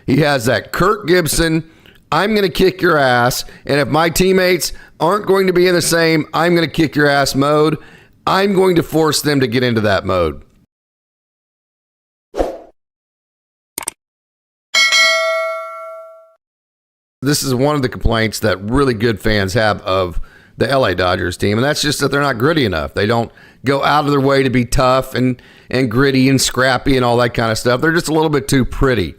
He has that Kirk Gibson, I'm going to kick your ass, and if my teammates aren't going to be in the same I'm going to kick your ass mode, I'm going to force them to get into that mode. This is one of the complaints that really good fans have of the LA Dodgers team, and that's just that they're not gritty enough. They don't go out of their way to be tough and gritty and scrappy and all that kind of stuff. They're just a little bit too pretty.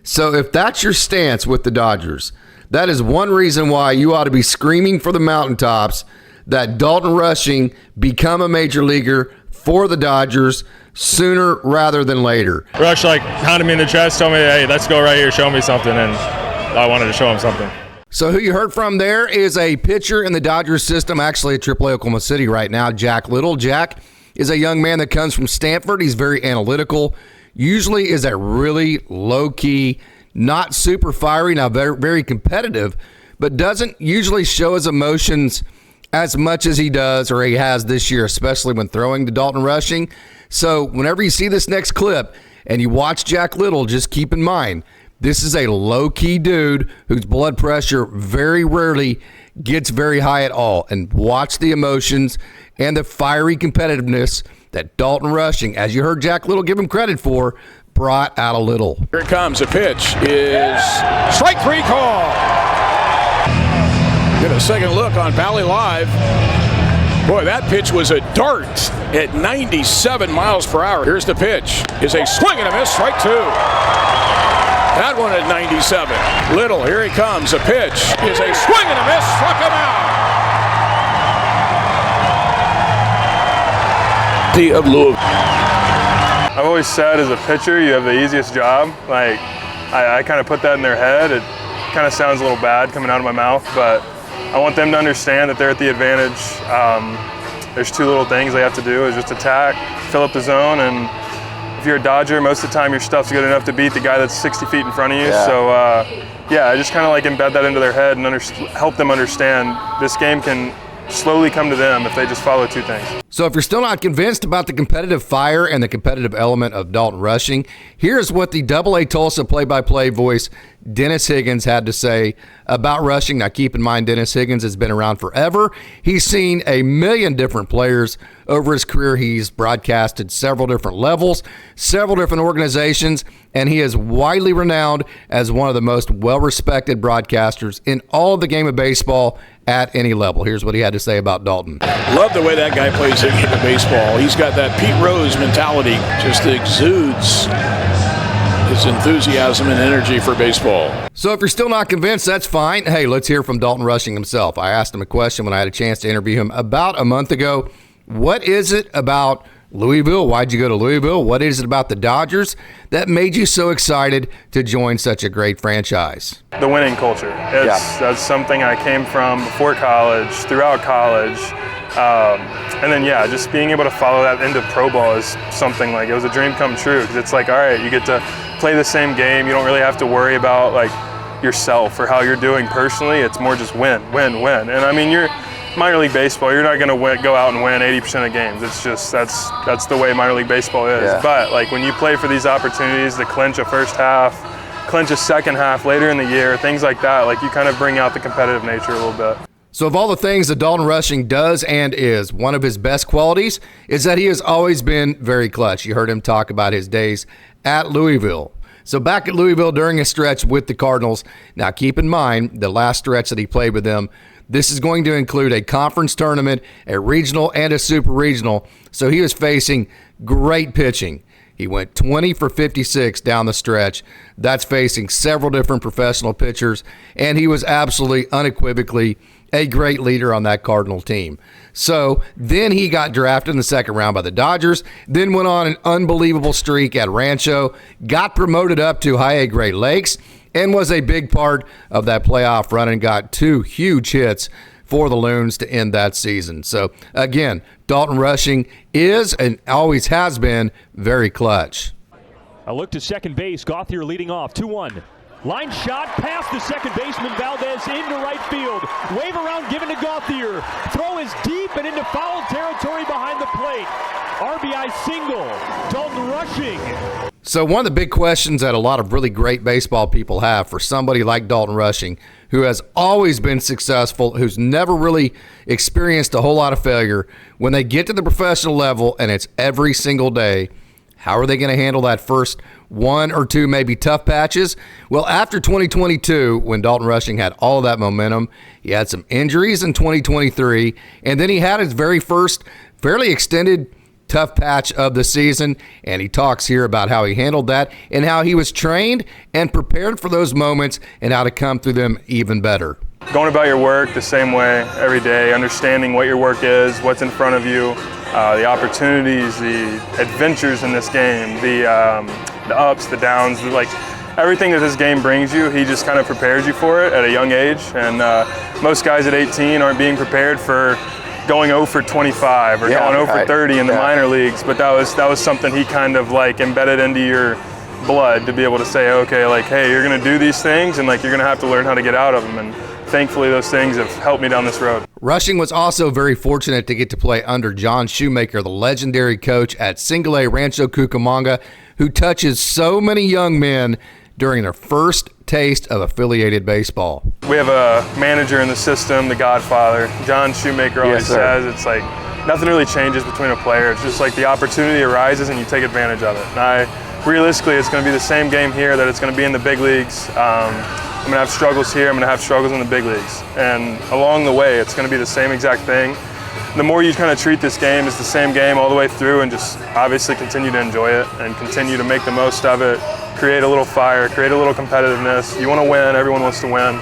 So if that's your stance with the Dodgers, that is one reason why you ought to be screaming for the mountaintops that Dalton Rushing become a major leaguer for the Dodgers sooner rather than later. Rush pounded me in the chest, told me, hey, let's go right here, show me something, and I wanted to show him something. So who you heard from there is a pitcher in the Dodgers system, actually at AAA Oklahoma City right now, Jack Little. Jack is a young man that comes from Stanford. He's very analytical, usually is a really low-key, not super fiery, now very, very competitive, but doesn't usually show his emotions as much as he does or he has this year, especially when throwing to Dalton Rushing. So whenever you see this next clip and you watch Jack Little, just keep in mind, this is a low-key dude whose blood pressure very rarely gets very high at all. And watch the emotions and the fiery competitiveness that Dalton Rushing, as you heard Jack Little give him credit for, brought out a little. Here it comes. The pitch is strike three call. Get a second look on Valley Live. Boy, that pitch was a dart at 97 miles per hour. Here's the pitch. Is a swing and a miss. Strike two. That one at 97. Little, here he comes. A pitch is a swing and a miss. Struck him out. Of Louisville. I've always said as a pitcher, you have the easiest job. I kind of put that in their head. It kind of sounds a little bad coming out of my mouth, but I want them to understand that they're at the advantage. There's two little things they have to do is just attack, fill up the zone, and if you're a Dodger, most of the time your stuff's good enough to beat the guy that's 60 feet in front of you. Yeah. So I just kind of embed that into their head and help them understand this game can slowly come to them if they just follow two things. So if you're still not convinced about the competitive fire and the competitive element of Dalton Rushing, here's what the AA Tulsa play-by-play voice Dennis Higgins had to say about Rushing. Now keep in mind, Dennis Higgins has been around forever. He's seen a million different players over his career. He's broadcasted several different levels, several different organizations, and he is widely renowned as one of the most well-respected broadcasters in all of the game of baseball at any level. Here's what he had to say about Dalton. Love the way that guy plays the game of baseball. He's got that Pete Rose mentality, just exudes his enthusiasm and energy for baseball. So if you're still not convinced, that's fine. Hey, let's hear from Dalton Rushing himself. I asked him a question when I had a chance to interview him about a month ago. What is it about Louisville? Why'd you go to Louisville? What is it about the Dodgers that made you so excited to join such a great franchise? The winning culture. That's something I came from before college, throughout college. And then, just being able to follow that into pro ball is something it was a dream come true. Because it's all right, you get to play the same game. You don't really have to worry about yourself or how you're doing personally. It's more just win. And I mean, you're minor league baseball. You're not going to go out and win 80% of games. It's just that's the way minor league baseball is. Yeah. But when you play for these opportunities to clinch a first half, clinch a second half later in the year, things like that, you kind of bring out the competitive nature a little bit. So of all the things that Dalton Rushing does and is, one of his best qualities is that he has always been very clutch. You heard him talk about his days at Louisville. So back at Louisville during a stretch with the Cardinals. Now keep in mind the last stretch that he played with them, this is going to include a conference tournament, a regional, and a super regional. So he was facing great pitching. He went 20 for 56 down the stretch. That's facing several different professional pitchers, and he was absolutely unequivocally a great leader on that Cardinal team. So then he got drafted in the second round by the Dodgers, then went on an unbelievable streak at Rancho, got promoted up to High A Great Lakes, and was a big part of that playoff run and got 2 huge hits for the Loons to end that season. So again, Dalton Rushing is and always has been very clutch. A look to second base, Gauthier leading off, 2-1. Line shot past the second baseman Valdez into right field. Wave around given to Gauthier. Throw is deep and into foul territory behind the plate. RBI single. Dalton Rushing. So one of the big questions that a lot of really great baseball people have for somebody like Dalton Rushing, who has always been successful, who's never really experienced a whole lot of failure, when they get to the professional level and it's every single day, how are they going to handle that first one or two maybe tough patches? Well, after 2022, when Dalton Rushing had all of that momentum, he had some injuries in 2023, and then he had his very first fairly extended tough patch of the season, and he talks here about how he handled that and how he was trained and prepared for those moments and how to come through them even better. Going about your work the same way every day, understanding what your work is, what's in front of you, the opportunities, the adventures in this game, the ups, the downs, like everything that this game brings you, he just kind of prepares you for it at a young age. And most guys at 18 aren't being prepared for going 0 for 25 or going 0 for 30 in the minor leagues, but that was something he kind of like embedded into your blood to be able to say, okay, like, hey, you're gonna do these things and like you're gonna have to learn how to get out of them. And thankfully those things have helped me down this road. Rushing was also very fortunate to get to play under John Shoemaker, the legendary coach at Single A Rancho Cucamonga, who touches so many young men during their first taste of affiliated baseball. We have a manager in the system, the Godfather. John Shoemaker always says it's like nothing really changes between a player. It's just like the opportunity arises and you take advantage of it. And realistically, it's going to be the same game here that it's going to be in the big leagues. I'm going to have struggles here. I'm going to have struggles in the big leagues. And along the way, it's going to be the same exact thing. The more you kind of treat this game as the same game all the way through and just obviously continue to enjoy it and continue to make the most of it, create a little fire, create a little competitiveness. You want to win, everyone wants to win.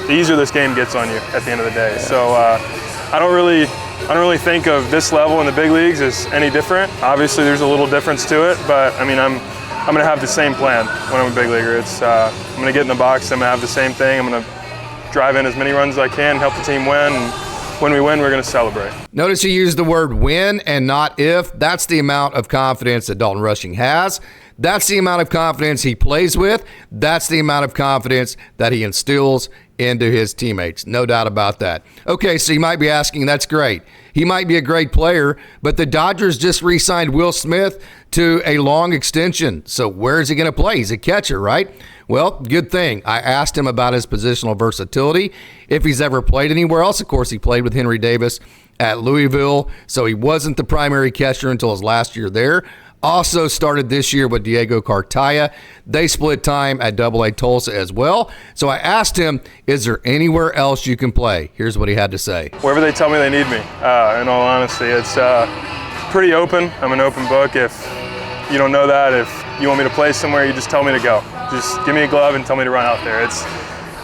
The easier this game gets on you at the end of the day. So I don't really think of this level in the big leagues as any different. Obviously there's a little difference to it, but I mean I'm going to have the same plan when I'm a big leaguer. It's I'm going to get in the box, I'm going to have the same thing. I'm going to drive in as many runs as I can, help the team win. And when we win, we're going to celebrate. Notice you use the word win and not if. That's the amount of confidence that Dalton Rushing has. That's the amount of confidence he plays with. That's the amount of confidence that he instills into his teammates. No doubt about that. Okay, so you might be asking, that's great. He might be a great player, but the Dodgers just re-signed Will Smith to a long extension. So where is he going to play? He's a catcher, right? Well, good thing. I asked him about his positional versatility, if he's ever played anywhere else. Of course, he played with Henry Davis at Louisville, so he wasn't the primary catcher until his last year there. Also started this year with Diego Cartaya. They split time at AA Tulsa as well. So I asked him, is there anywhere else you can play? Here's what he had to say. Wherever they tell me they need me, in all honesty. It's pretty open. I'm an open book. If you don't know that, if you want me to play somewhere, you just tell me to go. Just give me a glove and tell me to run out there.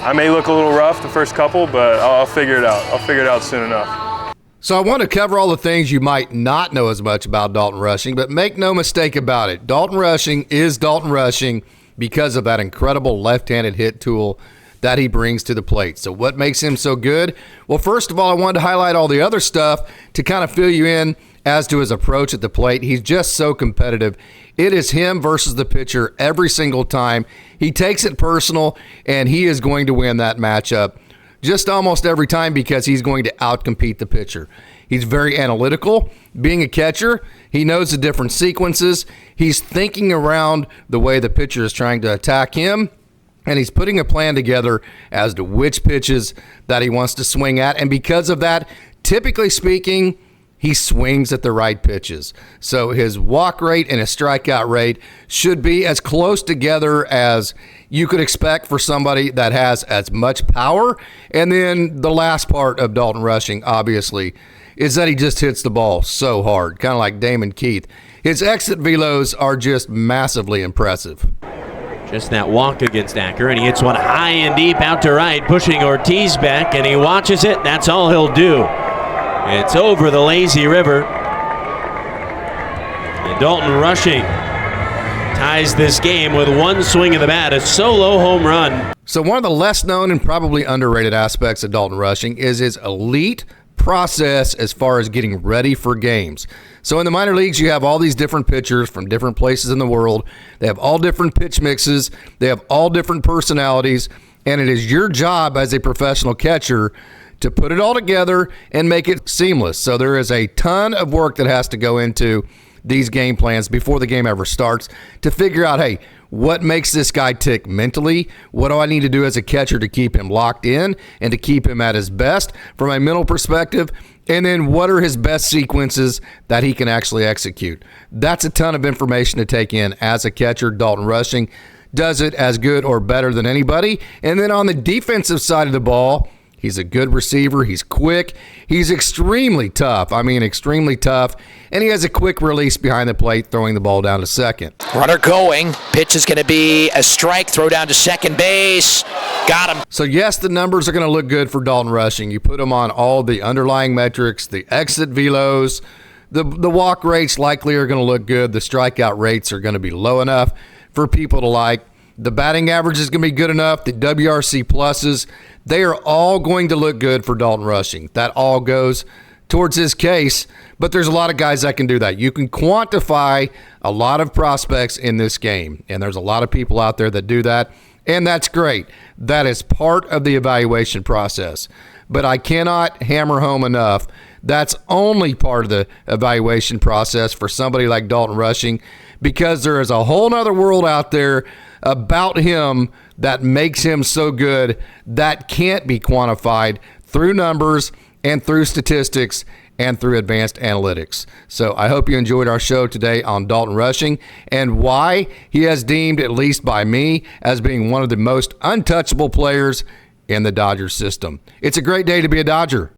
I may look a little rough the first couple, but I'll figure it out. I'll figure it out soon enough. So I want to cover all the things you might not know as much about Dalton Rushing, but make no mistake about it. Dalton Rushing is Dalton Rushing because of that incredible left-handed hit tool that he brings to the plate. So what makes him so good? Well, first of all, I wanted to highlight all the other stuff to kind of fill you in as to his approach at the plate. He's just so competitive. It is him versus the pitcher every single time. He takes it personal, and he is going to win that matchup just almost every time because he's going to outcompete the pitcher. He's very analytical. Being a catcher, he knows the different sequences. He's thinking around the way the pitcher is trying to attack him, and he's putting a plan together as to which pitches that he wants to swing at. And because of that, typically speaking, he swings at the right pitches. So his walk rate and his strikeout rate should be as close together as you could expect for somebody that has as much power. And then the last part of Dalton Rushing, obviously, is that he just hits the ball so hard, kind of like Damon Keith. His exit velos are just massively impressive. Just that walk against Acker, and he hits one high and deep out to right, pushing Ortiz back, and he watches it. That's all he'll do. It's over the lazy river. And Dalton Rushing ties this game with one swing of the bat, a solo home run. So one of the less known and probably underrated aspects of Dalton Rushing is his elite process as far as getting ready for games. So in the minor leagues, you have all these different pitchers from different places in the world. They have all different pitch mixes. They have all different personalities. And it is your job as a professional catcher to put it all together and make it seamless. So there is a ton of work that has to go into these game plans before the game ever starts to figure out, hey, what makes this guy tick mentally? What do I need to do as a catcher to keep him locked in and to keep him at his best from a mental perspective? And then what are his best sequences that he can actually execute? That's a ton of information to take in as a catcher. Dalton Rushing does it as good or better than anybody. And then on the defensive side of the ball, he's a good receiver. He's quick. He's extremely tough. I mean, extremely tough. And he has a quick release behind the plate, throwing the ball down to second. Runner going. Pitch is going to be a strike. Throw down to second base. Got him. So, yes, the numbers are going to look good for Dalton Rushing. You put him on all the underlying metrics, the exit velos, the walk rates likely are going to look good. The strikeout rates are going to be low enough for people to like. The batting average is going to be good enough. The WRC pluses, they are all going to look good for Dalton Rushing. That all goes towards his case, but there's a lot of guys that can do that. You can quantify a lot of prospects in this game, and there's a lot of people out there that do that, and that's great. That is part of the evaluation process, but I cannot hammer home enough that's only part of the evaluation process for somebody like Dalton Rushing, because there is a whole nother world out there about him that makes him so good that can't be quantified through numbers and through statistics and through advanced analytics. So I hope you enjoyed our show today on Dalton Rushing and why he has deemed, at least by me, as being one of the most untouchable players in the Dodgers system. It's a great day to be a Dodger.